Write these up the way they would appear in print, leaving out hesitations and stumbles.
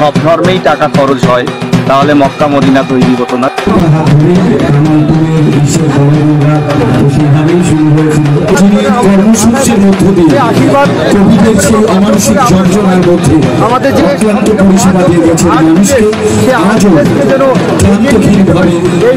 সব ধর্মেই টাকা খরচ হয়, তাহলে মক্কা মদিনা তৈরি হতো না। আমাদের যে পরিষেবা দিয়ে গেছেন মানুষকে আজও ক্লান্তহীনভাবে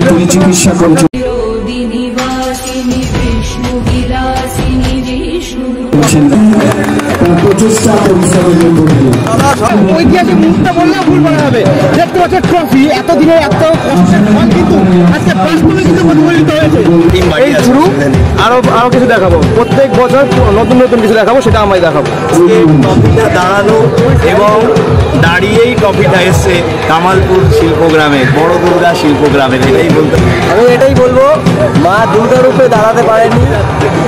তিনি চিকিৎসা করছেন। ঐতিহাসিক মুহূর্তে বললে ভুল বলা হবে। দেখতে পাচ্ছেন ট্রফি, এতদিনের এত কষ্টের ফল কিন্তু আজকে বাস্তবে কিন্তু প্রতিফলিত হয়েছে। এই শুরু, আরো কিছু দেখাবো, প্রত্যেক বছর নতুন নতুন কিছু দেখাবো, সেটা আমি দেখাবো। ট্রফিটা দাঁড়ানো এবং দাঁড়িয়েই ট্রফিটা এসছে কামালপুর শিল্পগ্রামে, বড় দুর্গা শিল্পগ্রামে। আমি এটাই বলবো, মা দুর্গা রূপে দাঁড়াতে পারেননি,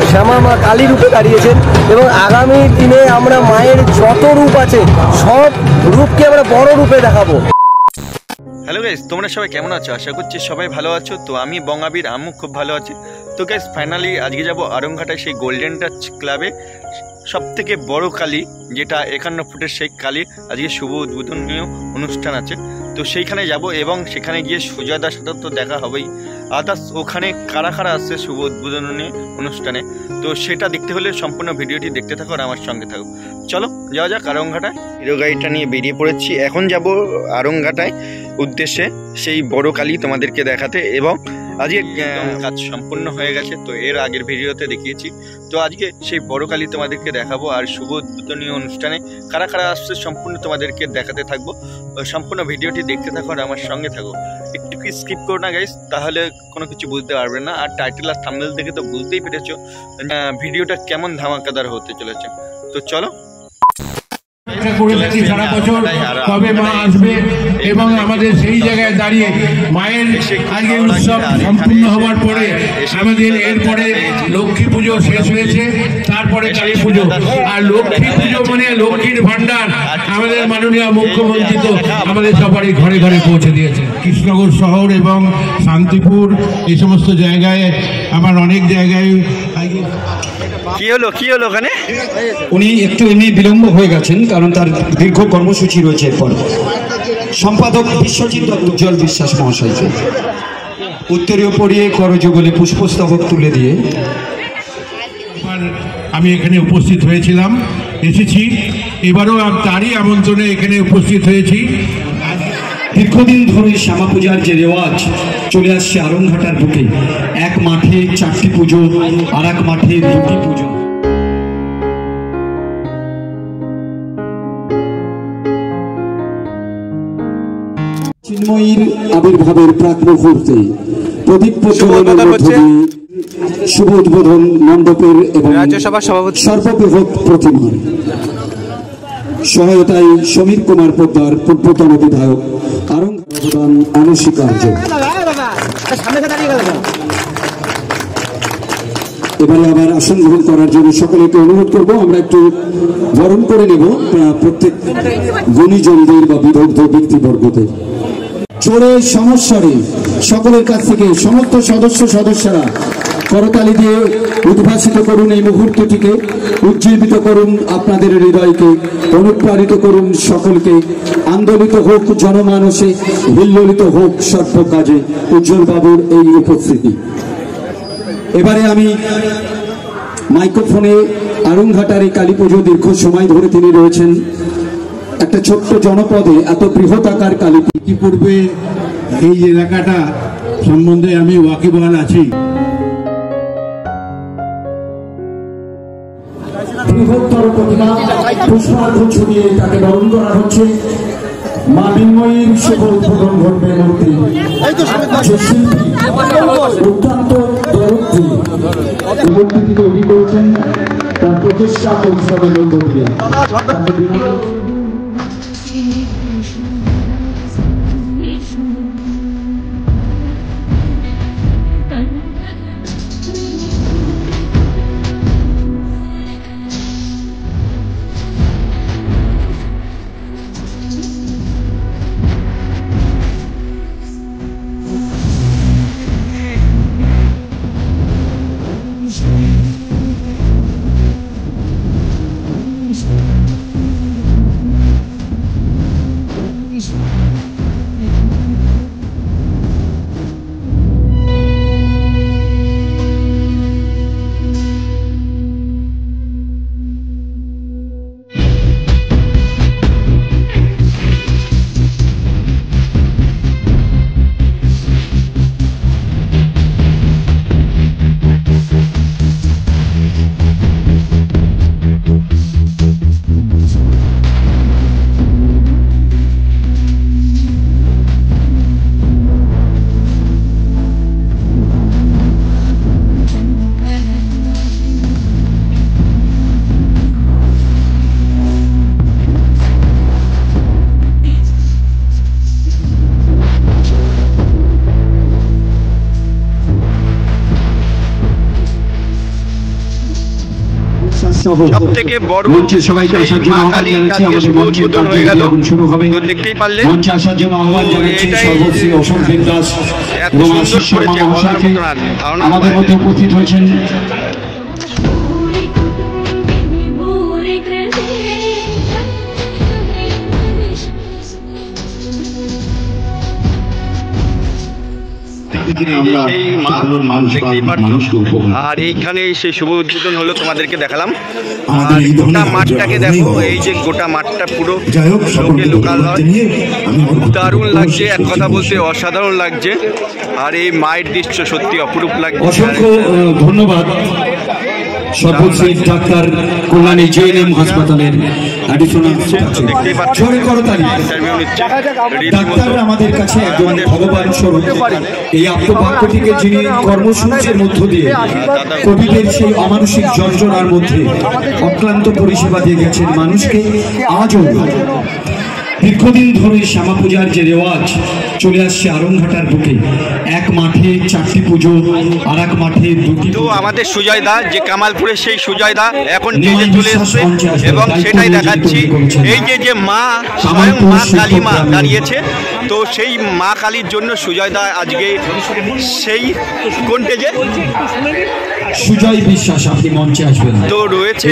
শ্যামা মা কালী রূপে দাঁড়িয়েছেন, এবং আগামী দিনে আমরা মায়ের যত রূপ আছে সব রূপকে আমরা বড় রূপে দেখাবো। হ্যালো গাইস, তোমরা সবাই কেমন আছো? আশা করছি সবাই ভালো আছো। তো আমি বঙ্গাবীর আম্মু খুব ভালো আছি। তো গাইস, ফাইনালি আজকে যাব আরংঘাটায় সেই গোল্ডেন টাচ ক্লাবে সব থেকে বড় কালী, যেটা 51 ফুটের সেই কালী, আজকে শুভ উদ্বোধনীয় অনুষ্ঠান আছে। তো সেইখানে যাব এবং সেখানে গিয়ে সুজয়দার সাথে তো দেখা হবেই, আদার্স ওখানে কারা কারা আসছে শুভ উদ্বোধনী অনুষ্ঠানে। তো সেটা দেখতে হলে সম্পূর্ণ ভিডিওটি দেখতে থাকো আর আমার সঙ্গে থাকো। চলো যাওয়া যাক আরংঘাটায়। হিরো গাড়িটা নিয়ে বেরিয়ে পড়েছি, এখন যাব আরংঘাটায় উদ্দেশ্যে সেই বড় কালী তোমাদেরকে দেখাতে। এবং আজকে কাজ সম্পূর্ণ হয়ে গেছে, তো এর আগের ভিডিওতে দেখিয়েছি। তো আজকে সেই বড় কালী তোমাদেরকে দেখাবো, আর শুভ উদ্বোধনী অনুষ্ঠানে কারা কারা আসছে সম্পূর্ণ তোমাদেরকে দেখাতে থাকবো। সম্পূর্ণ ভিডিওটি দেখতে থাকো আর আমার সঙ্গে থাকো, একটু কি স্কিপ করো না গাইস, তাহলে কোনো কিছু বুঝতে পারবে না। আর টাইটেল আর থাম্বনেল দেখে তো বুঝতেই পেরেছো ভিডিওটা কেমন ধামাকাদার হতে চলেছে। তো চলো। করে থাকি সারা বছর, কবে মা আসবে এবং আমাদের সেই জায়গায় দাঁড়িয়ে মায়ের আজকে উৎসব সম্পূর্ণ হওয়ার পরে আমাদের এরপরে লক্ষ্মী পুজো শেষ হয়েছে, তারপরে কালী পুজো। আর লক্ষ্মী পুজো মানে লক্ষ্মীর ভান্ডার আমাদের মাননীয় মুখ্যমন্ত্রী তো আমাদের সবারই ঘরে ঘরে পৌঁছে দিয়েছে। কৃষ্ণনগর শহর এবং শান্তিপুর এই সমস্ত জায়গায়, আমার অনেক জায়গায় কি হলো ওখানে? উনি একটু এমনি বিলম্ব হয়ে গেছেন, কারণ তার দীর্ঘ কর্মসূচি রয়েছে। এরপর সম্পাদক বিশ্বজিৎ উজ্জ্বল বিশ্বাস মহাশয়কে উত্তরীয় পরিয়ে করযুগলে পুষ্পস্তবক তুলে দিয়ে আমি এখানে উপস্থিত হয়েছিলাম, এসেছি। এবারও তারই আমন্ত্রণে এখানে উপস্থিত হয়েছি। দীর্ঘদিন ধরে শ্যামা পূজার যে রেওয়াজ চলে আসছে আরংঘাটার বুকে, এক মাঠে 4টি পুজো আর এক মাঠে 2টি পুজো। চিন্ময়ীর আবির্ভাবের প্রাক মুহূর্তে প্রদীপ প্রজ্বলনের মধ্য দিয়ে শুভ উদ্বোধন মণ্ডপের এবং সর্ববৃহৎ প্রতিমার সহায়তায় সমীর কুমার পোদ্দার পূর্বতন বিধায়ক অবদান অনস্বীকার্য। এবারে আবার আসন গ্রহণ করার জন্য সকলকে অনুরোধ করব, আমরা একটু বরণ করে নেব প্রত্যেক গুণীজনদের বা বিদগ্ধ ব্যক্তিবর্গদের। চোরে সমস্যারে সকলের কাছ থেকে সমস্ত সদস্যরা করতালি দিয়ে উদ্ভাসিত করুন এই মুহূর্তটিকে, উজ্জীবিত করুন আপনাদের হৃদয়কে, অনুপ্রাণিত করুন সকলকে। আন্দোলিত হোক জনমানসে, হিল্লোলিত হোক সর্ব কাজে উজ্জ্বল বাবুর এই উপস্থিতি। এবারে আমি মাইক্রোফোনে আরংঘাটার এই কালী পুজো দীর্ঘ সময় ধরে তিনি রয়েছেন একটা ছোট্ট জনপদে, এত বৃহৎ আকার কালী। ইতিপূর্বে এই এলাকাটা সম্বন্ধে আমি ওয়াকিবহাল আছি। বৃহত্তর প্রতিমা পুষ্পার্ঘ ছড়িয়ে তাকে বরণ করা হচ্ছে। মা বিন্ময়ীর শুভ উদ্বোধন ঘটবে মূর্তি শিল্পী অত্যন্ত মূর্তিটি তৈরি করেছেন তার প্রচেষ্টা পরিশ্রমের মধ্য দিয়ে। সহ সবথেকে বড় মঞ্চে সবাইকে আসার জন্য আহ্বান জানাচ্ছি। আমাদের মঞ্চের কার্যক্রম শুরু হবে। দেখতেই পারলে মঞ্চে আসার জন্য আহ্বান জানাচ্ছি সর্বশ্রী অশোক বিন্দাস এবং আশিস শর্মা মহাশয়কে। আমাদের মধ্যে উপস্থিত হয়েছেন আর এইখানে সেই শুভ উদ্বোধন হলো, তোমাদেরকে দেখালাম। আর গোটা মাঠটাকে দেখো, এই যে গোটা মাঠটা পুরো লোকে লোকাল, দারুণ লাগছে, এক কথা বলতে অসাধারণ লাগছে। আর এই মায়ের দৃশ্য সত্যি অপরূপ লাগছে। অসংখ্য ধন্যবাদ সর্বশ্রী ডাক্তার কল্যাণী জেএনএম হাসপাতালের অ্যাডিশনাল ডাক্তার আমাদের কাছে একজন ভগবান স্বরূপ। এই আত্মবাক্যটিকে যিনি কর্মসূচির মধ্য দিয়ে কোভিডের সেই অমানসিক যন্ত্রণার মধ্যে অক্লান্ত পরিষেবা দিয়ে গেছেন মানুষকে, আজও দীর্ঘদিন ধরে শ্যামা পূজার যে রেওয়াজ চলে আসছে আরংঘাটার বুকে, এক মাঠে 4টি পুজো আর এক মাঠে 2টি। তো আমাদের সুজয় দা, যে কামালপুরের সেই সুজয় দা এখন স্টেজে চলে এসেছে এবং সেটাই দেখাচ্ছি। এই যে মা স্বয়ং মা কালী মা দাঁড়িয়েছে, তো সেই মা কালীর জন্য সুজয় দা আজকে সেই কোন স্টেজে সুজয় বিশ্বাস আপনি মঞ্চে আসবেন। তো রয়েছে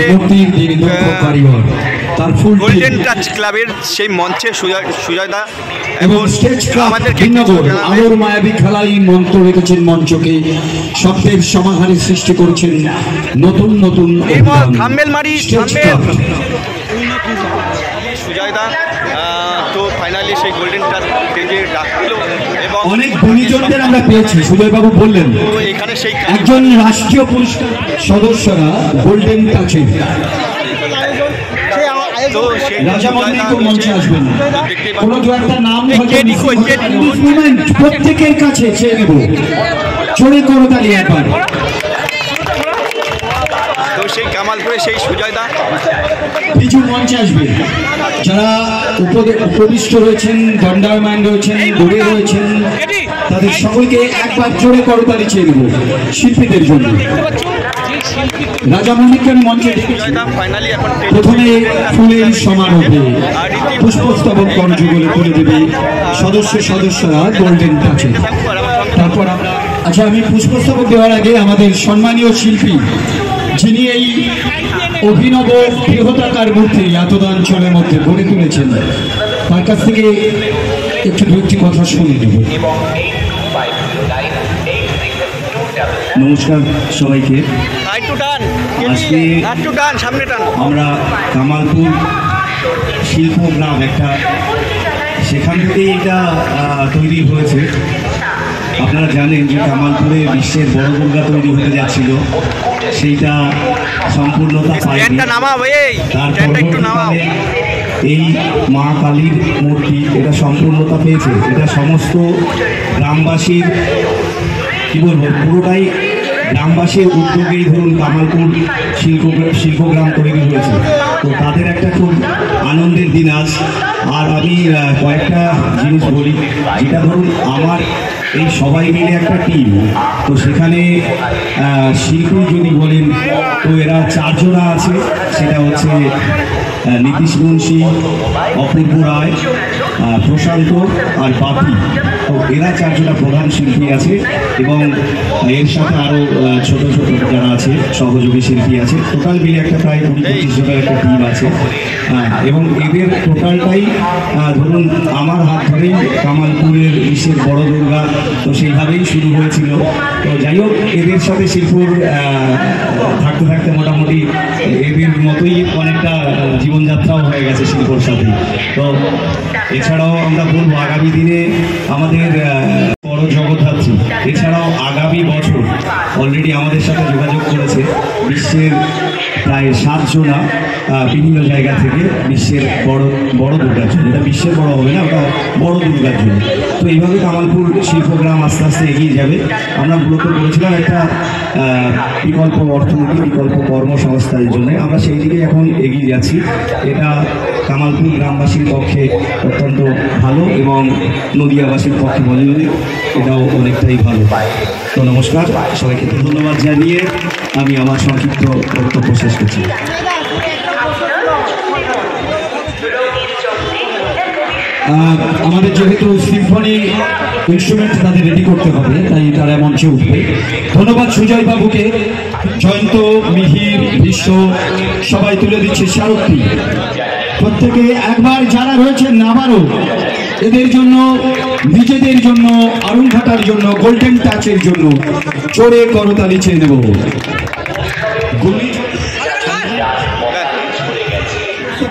তার ফুল গোল্ডেন টাচ ক্লাবের সেই মঞ্চে সুজয় দা এবং স্টেজ ক্লাব ভিন্নগর আলোর মায়াবী খেলাই মন্ত্র রেখেছেন মঞ্চকে, শব্দের সমাহারের সৃষ্টি করেছেন নতুন নতুন সুজয় দা। তো ফাইনালি সেই গোল্ডেন টাচ স্টেজে ডাক দিল এবং অনেক গুণীজনদের আমরা পেয়েছি। সুজয়বাবু বললেন এখানে সেই একজন রাষ্ট্রীয় পুরস্কার সদস্যরা গোল্ডেন টাচে মঞ্চে আসবেন। কোনো দু একটা নাম প্রত্যেকের কাছে চেয়ে নেব, চড়ে করতালি একবার। তো সেই কামালপুরে সেই সুজয় দা কিছু মঞ্চে আসবে, যারা উপবিষ্ট রয়েছেন, দণ্ডায়মান রয়েছেন, দৌড়ে রয়েছেন, তাদের সকলকে একবার জোরে করতালি চেয়ে নেব শিল্পীদের জন্য। রাজা মল্লিককে মঞ্চে প্রথমে ফুলের সমারোহে পুষ্পস্তবক কর্মযুগলে তুলে দেবে সদস্যরা গোল্ডেন টাচে। তারপর আচ্ছা, আমি পুষ্পস্তবক দেওয়ার আগে আমাদের সম্মানীয় শিল্পী, যিনি এই অভিনব বৃহতাকার মূর্তি এতদাঞ্চলের মধ্যে গড়ে তুলেছেন, তার কাছ থেকে একটু দুটি কথা শুনে নেব। নমস্কার সবাইকে। আজকে আমরা কামালপুর শিল্পগ্রাম, একটা সেখান থেকেই এটা তৈরি হয়েছে। আপনারা জানেন যে কামালপুরে বিশ্বের বড় দুর্গা তৈরি হতে যাচ্ছিল, সেইটা সম্পূর্ণতা পায়নি। তারপর এই মা কালীর মূর্তি এটা সম্পূর্ণতা পেয়েছে। এটা সমস্ত গ্রামবাসীর, কি বলবো, পুরোটাই গ্রামবাসীর উদ্যোগেই ধরুন কামালপুর শিল্পগ্রাম তৈরি হয়েছে। তো তাদের একটা খুব আনন্দের দিন আজ। আর আমি কয়েকটা জিনিস বলি, যেটা ধরুন আমার এই সবাই মিলে একটা টিম, তো সেখানে শিল্পী যদি বলেন তো এরা 4 জনা আছে। সেটা হচ্ছে নীতিশ মুন্সি, অপূর্ব রায়, প্রশান্ত আর বাপি। তো এরা 4 জনা প্রধান শিল্পী আছে এবং এর সাথে আরও ছোট ছোট যারা আছে সহযোগী শিল্পী আছে। টোটাল মিলে একটা প্রায় 20-25 জনের একটা টিম আছে। এবং এদের টোটালটাই ধরুন আমার হাত ধরেই কামালপুরের বিশ্বের বড় দুর্গা, তো সেইভাবেই শুরু হয়েছিল। তো যাই হোক, এদের সাথে শিল্পর থাকতে থাকতে মোটামুটি এদের মতোই অনেকটা জীবনযাত্রাও হয়ে গেছে শিল্পর সাথে। তো এছাড়াও আমরা বলবো আগামী দিনে আমাদের বড় জগদ্ধাত্রী, এছাড়াও আগামী বছর অলরেডি আমাদের সাথে যোগাযোগ করেছে বিশ্বের প্রায় 7 জনা বিভিন্ন জায়গা থেকে বিশ্বের বড় দুর্গার জন্য। এটা বিশ্বের বড় হবে না, ওটা বড় দুর্গার জন্য। তো এইভাবে কামালপুর শিল্পগ্রাম আস্তে আস্তে এগিয়ে যাবে। আমরা মূলত করেছিলাম একটা বিকল্প অর্থনীতি, বিকল্প কর্মসংস্থানের জন্য। আমরা সেই দিকে এখন এগিয়ে যাচ্ছি। এটা কামালপুর গ্রামবাসীর পক্ষে অত্যন্ত ভালো এবং নদিয়াবাসীর পক্ষে বলে এটাও অনেকটাই ভালো। তো নমস্কার, সবাইকে ধন্যবাদ জানিয়ে আমি আমার সংক্ষিপ্ত বক্তব্য শেষ করছি। আমাদের যেহেতু সিম্ফনি ইনস্ট্রুমেন্ট তাদের রেডি করতে হবে, তাই তারা মঞ্চে উঠবে। ধন্যবাদ সুজয় বাবুকে। জয়ন্ত, মিহির, বিশ্ব সবাই তুলে দিচ্ছে স্মারকটি। প্রত্যেকে একবার যারা রয়েছেন আবারও এদের জন্য, নিজেদের জন্য, আরুংঘাটার জন্য, গোল্ডেন টাচের জন্য জোরে করতালি চেয়ে নেব।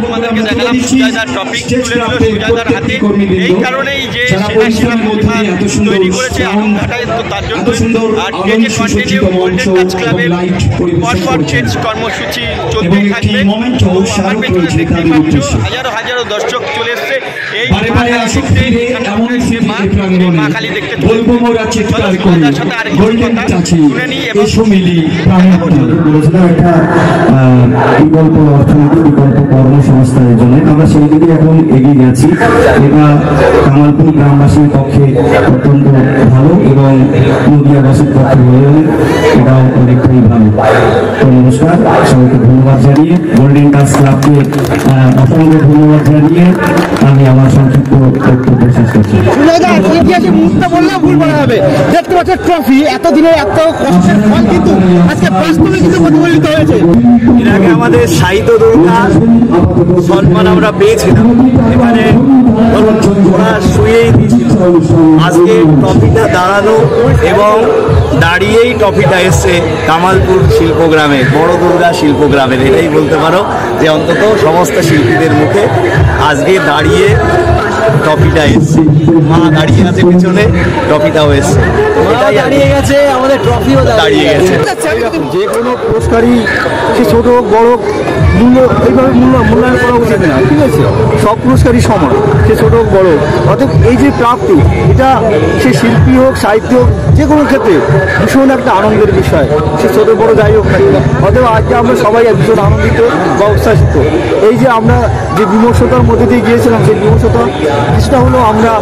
তোমাদেরকে দেখালাম সুজয়দার টপিক তুলে দিল সুজয়দার হাতে। এই কারণেই যে সেটা শিল্পী প্রতিভা তৈরি করেছে আরুংঘাটায়, তো তার জন্য আজকে যে কন্টিনিউ গোল্ডেন টাচ ক্লাবের পরপর চেঞ্জ কর্মসূচি চলতে থাকবে। আমার পেছনে দেখতে পাচ্ছ হাজারো হাজারো দর্শক চলে এসছে এই মা কালী দেখতে। সুজয়দার সাথে আরেকটু কথা শুনে নিই এবং বিকল্প অর্থনীতি, বিকল্প কর্মসংস্থানের জন্য আমরা সেই দিকে এখন এগিয়ে গেছি। এটা কামালপুর গ্রামবাসীর পক্ষে অত্যন্ত ভালো এবং নদিয়াবাসীর পক্ষে এটাও অনেকটাই ভালো। তো নমস্কার, সবাইকে ধন্যবাদ জানিয়ে, গোল্ডেন টাচ ক্লাবকে অসংখ্য ধন্যবাদ জানিয়ে আমি আমার সংক্ষিপ্ত বক্তব্য শেষ করছি। মুহূর্তে বললেও ভুল বলা হবে। দেখতে পাচ্ছেন ট্রফি, এতদিনের এত কষ্টের ফল কিন্তু আজকে বাস্তবে কিন্তু প্রতিফলিত হয়েছে। এর আগে আমাদের সাহিত্য দুর্গা সম্মান আমরা পেয়েছিলাম, এখানে ওরা শুয়েই দিয়েছিল। আজকে ট্রফিটা দাঁড়ানো এবং দাঁড়িয়েই ট্রফিটা এসছে কামালপুর শিল্পগ্রামে, বড় দুর্গা শিল্পগ্রামের। এটাই বলতে পারো যে অন্তত সমস্ত শিল্পীদের মুখে আজকে দাঁড়িয়ে ট্রফিটা এসছে। মা দাঁড়িয়ে আছে পিছনে, ট্রফিটাও এসছে। এটাই দাঁড়িয়ে গেছে, আমাদের ট্রফিও দাঁড়িয়ে গেছে। যে কোনো পুরস্কারই সে ছোট হোক বড় মূল্য এইভাবে মূল্যায়ন করা উচিত না, ঠিক আছে? সব পুরস্কারই সমান, সে ছোট হোক বড় হোক। অর্থাৎ এই যে প্রাপ্তি, এটা সে শিল্পী হোক, সাহিত্য হোক, যে কোনো ক্ষেত্রে ভীষণ একটা আনন্দের বিষয়, সে ছোট বড় যাই হোক না কেন। অতএব আজকে আমরা সবাই ভীষণ আনন্দিত বা উচ্ছ্বাসিত। এই যে আমরা যে বিমর্ষতার মধ্যে দিয়ে গিয়েছিলাম, সেই বিমর্ষতা কিছুটা হলেও আমরা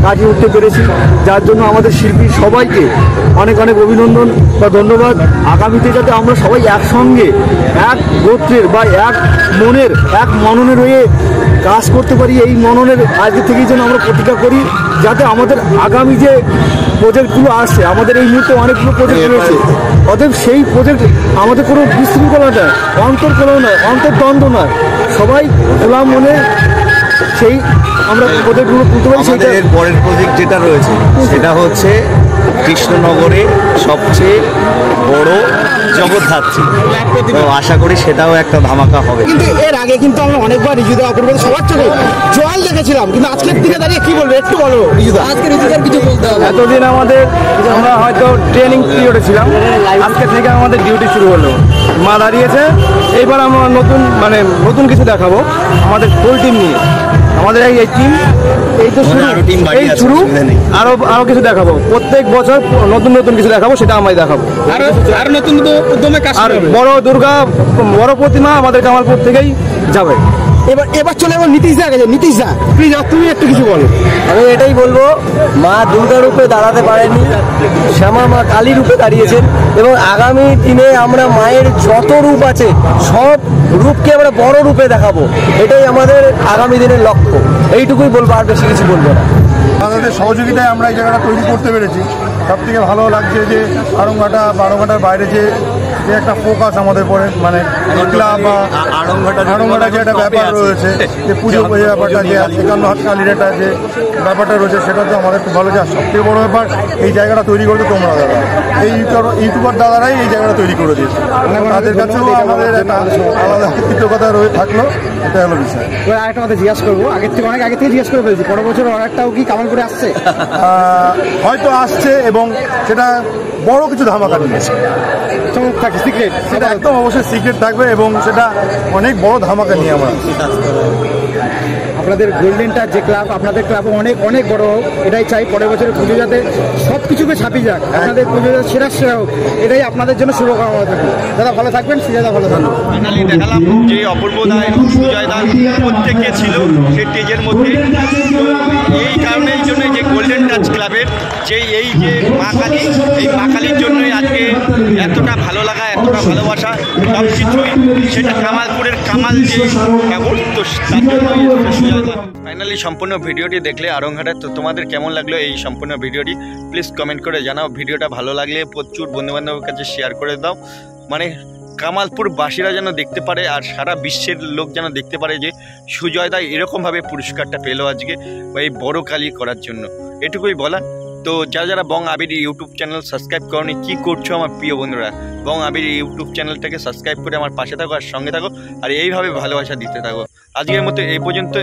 কাটিয়ে উঠতে পেরেছি, যার জন্য আমাদের শিল্পী সবাইকে অনেক অনেক অভিনন্দন বা ধন্যবাদ। আগামীতে যাতে আমরা সবাই একসঙ্গে এক গোত্রের বা এক মনের, এক মননের হয়ে কাজ করতে পারি, এই মননের আজকে থেকেই যেন আমরা প্রতিজ্ঞা করি, যাতে আমাদের আগামী যে প্রজেক্টগুলো আসছে, আমাদের এই মুহূর্তে অনেকগুলো প্রজেক্ট রয়েছে। অতএব সেই প্রজেক্ট আমাদের কোনো বিশৃঙ্খলা নয়, অন্তর্কলহ নয়, অন্তর্দ্বন্দ্ব নয়, সবাই খোলা মনে সেই আমরা প্রজেক্টগুলো তুলতে পারি। আমাদের এর পরের প্রজেক্ট যেটা রয়েছে সেটা হচ্ছে কৃষ্ণনগরে সবচেয়ে বড় জগদ্ধাত্রী। তো আশা করি সেটাও একটা ধামাকা হবে। কিন্তু এর আগে কিন্তু আমরা অনেকবার রিজুদা অপূর্ব সবার চোখে জল দেখেছিলাম, কিন্তু আজকের দিকে দাঁড়িয়ে কি বলবো একটু বলো রিজুদা। আজকে রিজুদার কিছু বলতে হবে। এতদিন আমরা হয়তো ট্রেনিং পিরিয়ডে ছিলাম, আজকে থেকে আমাদের ডিউটি শুরু হলো। মা দাঁড়িয়েছে, এইবার আমরা নতুন কিছু দেখাবো আমাদের ফুল টিম নিয়ে। আমাদের এই টিম এই তো শুরু, আরো কিছু দেখাবো। প্রত্যেক বছর নতুন নতুন কিছু দেখাবো, সেটা আমরাই দেখাবো। আর নতুন উদ্যমে কাজ, আর বড় দুর্গা, বড় প্রতিমা আমাদের কামালপুর থেকেই যাবে। এবার চলে এবার নীতিশ দা গেছে। নীতিশ দা প্লিজ তুমি একটু কিছু বলো। আমি এটাই বলবো, মা দুর্গা রূপে দাঁড়াতে পারেননি, শ্যামা মা কালী রূপে দাঁড়িয়েছেন, এবং আগামী দিনে আমরা মায়ের যত রূপ আছে সব রূপকে আমরা বড় রূপে দেখাবো। এটাই আমাদের আগামী দিনের লক্ষ্য। এইটুকুই বলবো, আর বেশি কিছু বলবো না। আমাদের সহযোগিতায় আমরা এই জায়গাটা তৈরি করতে পেরেছি। সব থেকে ভালো লাগছে যে আরংঘাটার বাইরে যে একটা ফোকাস আমাদের পরে, ক্লাব বা আরংঘাটা যে একটা ব্যাপার রয়েছে, যে পুজো ব্যাপারটা, যে 51 হাত কালীর একটা যে ব্যাপারটা রয়েছে, সেটা তো আমাদের খুব ভালো। আর সবথেকে বড় ব্যাপার, এই জায়গাটা তৈরি করতে তোমরা দাদা, এই ইউটিউবার দাদারাই এই জায়গাটা তৈরি করে দিয়েছে। তাদের কাছেও আমাদের একটা আলাদা কৃতজ্ঞতা থাকলো, এটা হলো বিষয়। এবার আরেকটা কথা জিজ্ঞাসা করবো, অনেক আগে থেকে জিজ্ঞাসা করে ফেলছি, পরের বছর অর্ডারটাও কি কামালপুরে আসছে? হয়তো আসছে, এবং সেটা বড় কিছু ধামাকা নিয়েছে। থাকে সিক্রেট, সেটা একদম অবশ্যই সিক্রেট থাকবে, এবং সেটা অনেক বড় ধামাকা নিয়ে আমরা। আপনাদের গোল্ডেন টাচ যে ক্লাব, আপনাদের ক্লাব অনেক অনেক বড় হোক, এটাই চাই। পরের বছরের পুজো যাতে সব কিছুকে ছাপিয়ে যাক, আপনাদের পুজো সেরা হোক, এটাই আপনাদের জন্য শুভকামনা থাকবে। দাদা ভালো থাকবেন, সুজয়দা ভালো থাকবেন। ফাইনালি দেখালাম যে অপূর্ব দা এবং সুজয় দা প্রত্যেকে ছিল সেই স্টেজের মধ্যে। এই কারণের জন্য যে গোল্ডেন টাচ ক্লাবের যে এই যে মা কালী, এই মা কালীর জন্যই আজকে এতটা ভালো লাগা, এতটা ভালোবাসা সব কিছুই, সেটা কামালপুরের কামাল যে কেমন, তো তার জন্যই সুজয় দা। ফাইনালি সম্পূর্ণ ভিডিওটি দেখলে আরংঘাটের, তো তোমাদের কেমন লাগলো এই সম্পূর্ণ ভিডিওটি প্লিজ কমেন্ট করে জানাও। ভিডিওটা ভালো লাগলে প্রচুর বন্ধুবান্ধবের কাছে শেয়ার করে দাও, মানে কামালপুর বাসীরা যেন দেখতে পারে আর সারা বিশ্বের লোক যেন দেখতে পারে যে সুজয় দা এরকমভাবে পুরস্কারটা পেলো আজকে এই বড় কালী করার জন্য। এটুকুই বলা। তো যারা বং আবির ইউটিউব চ্যানেল সাবস্ক্রাইব করনি, কী করছো আমার প্রিয় বন্ধুরা? বং আবির ইউটিউব চ্যানেলটাকে সাবস্ক্রাইব করে আমার পাশে থাকো আর সঙ্গে থাকো, আর এইভাবে ভালোবাসা দিতে থাকো। আজকের মতো এই পর্যন্ত।